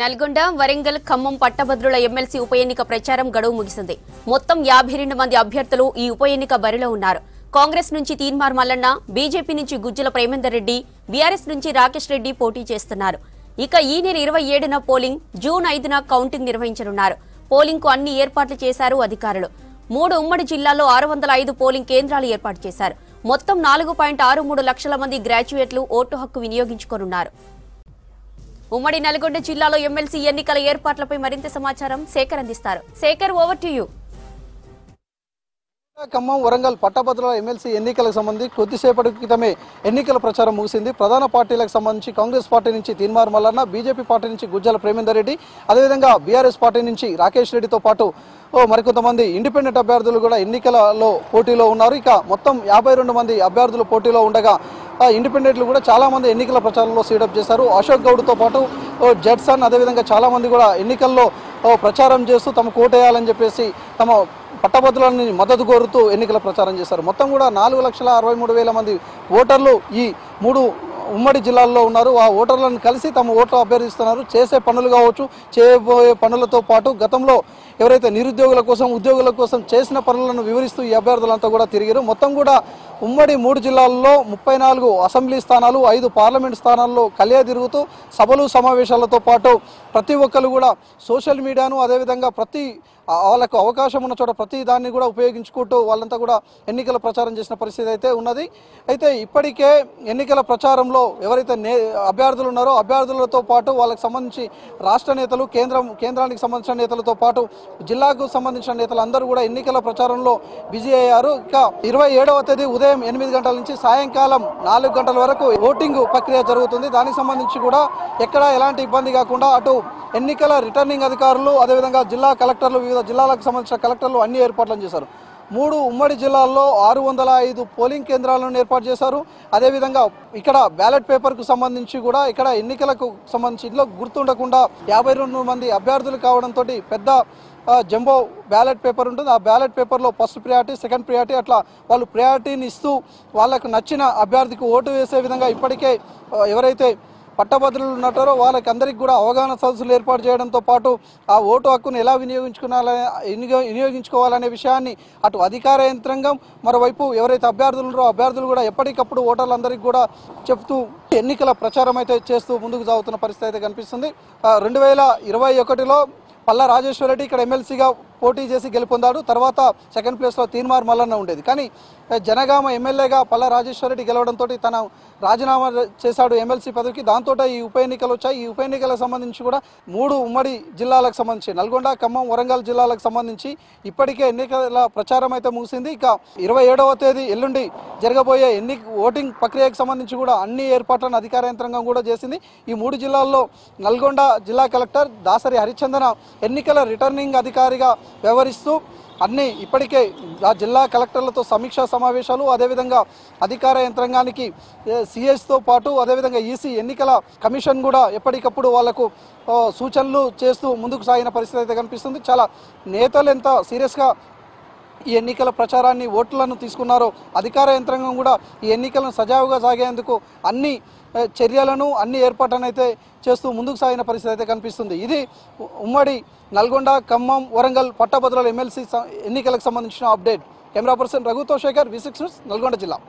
నల్గొండ, వరంగల్, ఖమ్మం పట్టభద్రుల ఎమ్మెల్సీ ఉప ఎన్నిక ప్రచారం గడువు ముగిసింది. మొత్తం 52 మంది అభ్యర్థులు ఈ ఉప ఎన్నిక బరిలో ఉన్నారు. కాంగ్రెస్ నుంచి తీన్మార్ మల్లన్న, బీజేపీ నుంచి గుజ్జల ప్రేమేందర్ రెడ్డి, బీఆర్ఎస్ నుంచి రాకేష్ రెడ్డి పోటీ చేస్తున్నారు. ఇక ఈ నెల 27న పోలింగ్, జూన్ 5న కౌంటింగ్ నిర్వహించనున్నారు. పోలింగ్ కు అన్ని ఏర్పాట్లు చేశారు అధికారులు. 3 ఉమ్మడి జిల్లాల్లో 605 పోలింగ్ కేంద్రాలు ఏర్పాటు చేశారు. మొత్తం 4.63 లక్షల మంది గ్రాడ్యుయేట్లు ఓటు హక్కు వినియోగించుకోనున్నారు. ఉమ్మడి నల్గొండ జిల్లాలో ఎమ్మెల్సీ ఎన్నికల ఏర్పాట్లపై మరింత సమాచారం శేఖర్ అందిస్తారు. Shekhar, over to you. Khammam, Warangal పట్టభద్రుల ఎమ్మెల్సీ ఎన్నికలకు సంబంధించి కొద్దిసేపటి క్రితమే ఎన్నికల ప్రచారం ముగిసింది. ప్రధాన పార్టీలకు సంబంధించి కాంగ్రెస్ పార్టీ నుంచి తీన్మార్ మల్లన్న, బీజేపీ పార్టీ నుంచి గుజ్జల ప్రేమేందర్ రెడ్డి, అదేవిధంగా బీఆర్ఎస్ పార్టీ నుంచి రాకేష్ రెడ్డితో పాటు మరికొంతమంది ఇండిపెండెంట్ అభ్యర్థులు కూడా ఎన్నికలలో పోటీలో ఉన్నారు. ఇక మొత్తం 52 మంది అభ్యర్థులు పోటీలో ఉండగా ఇండిపెండెంట్లు కూడా చాలా మంది ఎన్నికల ప్రచారంలో సీడప్ చేశారు. అశోక్ గౌడ్తో పాటు జడ్సన్, అదేవిధంగా చాలా మంది కూడా ఎన్నికల్లో ప్రచారం చేస్తూ తమకు ఓటేయాలని చెప్పేసి తమ పట్టభద్రులని మద్దతు కోరుతూ ఎన్నికల ప్రచారం చేశారు. మొత్తం కూడా 4,63,000 మంది ఓటర్లు ఈ 3 ఉమ్మడి జిల్లాల్లో ఉన్నారు. ఆ ఓటర్లను కలిసి తమ ఓట్లు అభ్యర్థిస్తున్నారు. చేసే పనులు కావచ్చు, చేయబోయే పనులతో పాటు గతంలో ఎవరైతే నిరుద్యోగుల కోసం, ఉద్యోగుల కోసం చేసిన పనులను వివరిస్తూ ఈ అభ్యర్థులంతా కూడా తిరిగారు. మొత్తం కూడా ఉమ్మడి 3 జిల్లాల్లో 34 అసెంబ్లీ స్థానాలు, 5 పార్లమెంట్ స్థానాల్లో కలియ తిరుగుతూ సభలు, సమావేశాలతో పాటు ప్రతి ఒక్కరు కూడా సోషల్ మీడియాను, అదేవిధంగా వాళ్ళకు అవకాశం ఉన్న చోట ప్రతి దాన్ని కూడా ఉపయోగించుకుంటూ వాళ్ళంతా కూడా ఎన్నికల ప్రచారం చేసిన పరిస్థితి అయితే ఉన్నది. అయితే ఇప్పటికే ఎన్నికల ప్రచారంలో ఎవరైతే అభ్యర్థులు ఉన్నారో అభ్యర్థులతో పాటు వాళ్ళకి సంబంధించి రాష్ట్ర నేతలు, కేంద్రానికి సంబంధించిన నేతలతో పాటు జిల్లాకు సంబంధించిన నేతలు అందరూ కూడా ఎన్నికల ప్రచారంలో బిజీ అయ్యారు. ఇక 27వ తేదీ ఉదయం 8 గంటల నుంచి సాయంకాలం 4 గంటల వరకు ఓటింగ్ ప్రక్రియ జరుగుతుంది. దానికి సంబంధించి కూడా ఎక్కడ ఎలాంటి ఇబ్బంది కాకుండా అటు ఎన్నికల రిటర్నింగ్ అధికారులు, అదేవిధంగా జిల్లా కలెక్టర్లు, వివిధ జిల్లాలకు సంబంధించిన కలెక్టర్లు అన్ని ఏర్పాట్లను చేశారు. 3 ఉమ్మడి జిల్లాల్లో 605 పోలింగ్ కేంద్రాలను ఏర్పాటు చేశారు. అదేవిధంగా ఇక్కడ బ్యాలెట్ పేపర్కు సంబంధించి కూడా ఇక్కడ ఎన్నికలకు సంబంధించి ఇందులో గుర్తుండకుండా 52 మంది అభ్యర్థులు కావడంతో పెద్ద జంబో బ్యాలెట్ పేపర్ ఉంటుంది. ఆ బ్యాలెట్ పేపర్లో ఫస్ట్ ప్రియారిటీ, సెకండ్ ప్రియారిటీ అట్లా వాళ్ళు ప్రియారిటీని ఇస్తూ వాళ్ళకు నచ్చిన అభ్యర్థికి ఓటు వేసే విధంగా ఇప్పటికే ఎవరైతే పట్టభద్రులు ఉన్నారో వాళ్ళకి అందరికీ కూడా అవగాహన సదస్సులు ఏర్పాటు చేయడంతో పాటు ఆ ఓటు హక్కును ఎలా వినియోగించుకోవాలనే విషయాన్ని అటు అధికార యంత్రాంగం, మరోవైపు ఎవరైతే అభ్యర్థులు ఉన్నారో అభ్యర్థులు కూడా ఎప్పటికప్పుడు ఓటర్లందరికీ కూడా చెప్తూ ఎన్నికల ప్రచారం అయితే చేస్తూ ముందుకు సాగుతున్న పరిస్థితి అయితే కనిపిస్తుంది. 2021లో పల్లా రాజేశ్వర రెడ్డి ఇక్కడ ఎమ్మెల్సీగా పోటీ చేసి గెలుపొందాడు. తర్వాత సెకండ్ ప్లేస్లో తీన్మార్ మల్లన్న ఉండేది. కానీ జనగామ ఎమ్మెల్యేగా పల్లా రాజేశ్వర రెడ్డి గెలవడంతో తన రాజీనామా చేశాడు ఎమ్మెల్సీ పదవికి. దాంతో ఈ ఉప ఎన్నికలు వచ్చాయి. ఈ ఉప ఎన్నికలకు సంబంధించి కూడా 3 ఉమ్మడి జిల్లాలకు సంబంధించి నల్గొండ, ఖమ్మం, వరంగల్ జిల్లాలకు సంబంధించి ఇప్పటికే ఎన్నికల ప్రచారం అయితే ముగిసింది. ఇక 27వ తేదీ ఎల్లుండి జరగబోయే ఓటింగ్ ప్రక్రియకు సంబంధించి కూడా అన్ని ఏర్పాట్లను అధికార యంత్రాంగం కూడా చేసింది. ఈ 3 జిల్లాల్లో నల్గొండ జిల్లా కలెక్టర్ దాసరి హరిచందన ఎన్నికల రిటర్నింగ్ అధికారిగా వ్యవహరిస్తూ అన్ని ఇప్పటికే ఆ జిల్లా కలెక్టర్లతో సమీక్షా సమావేశాలు, అదేవిధంగా అధికార యంత్రాంగానికి సిఎస్తో పాటు అదేవిధంగా ఈసీ ఎన్నికల కమిషన్ కూడా ఎప్పటికప్పుడు వాళ్లకు సూచనలు చేస్తూ ముందుకు సాగిన పరిస్థితి అయితే కనిపిస్తుంది. చాలా నేతలు ఎంత సీరియస్గా ఈ ఎన్నికల ప్రచారాన్ని, ఓట్లను తీసుకున్నారో అధికార యంత్రాంగం కూడా ఈ ఎన్నికలను సజావుగా సాగేందుకు అన్ని చర్యలను, అన్ని ఏర్పాట్లను అయితే చేస్తూ ముందుకు సాగిన పరిస్థితి అయితే కనిపిస్తుంది. ఇది ఉమ్మడి నల్గొండ, ఖమ్మం, వరంగల్ పట్టభద్రుల ఎమ్మెల్సీ ఎన్నికలకు సంబంధించిన అప్డేట్. కెమెరా పర్సన్ రఘుతో శేఖర్, V6 న్యూస్, నల్గొండ జిల్లా.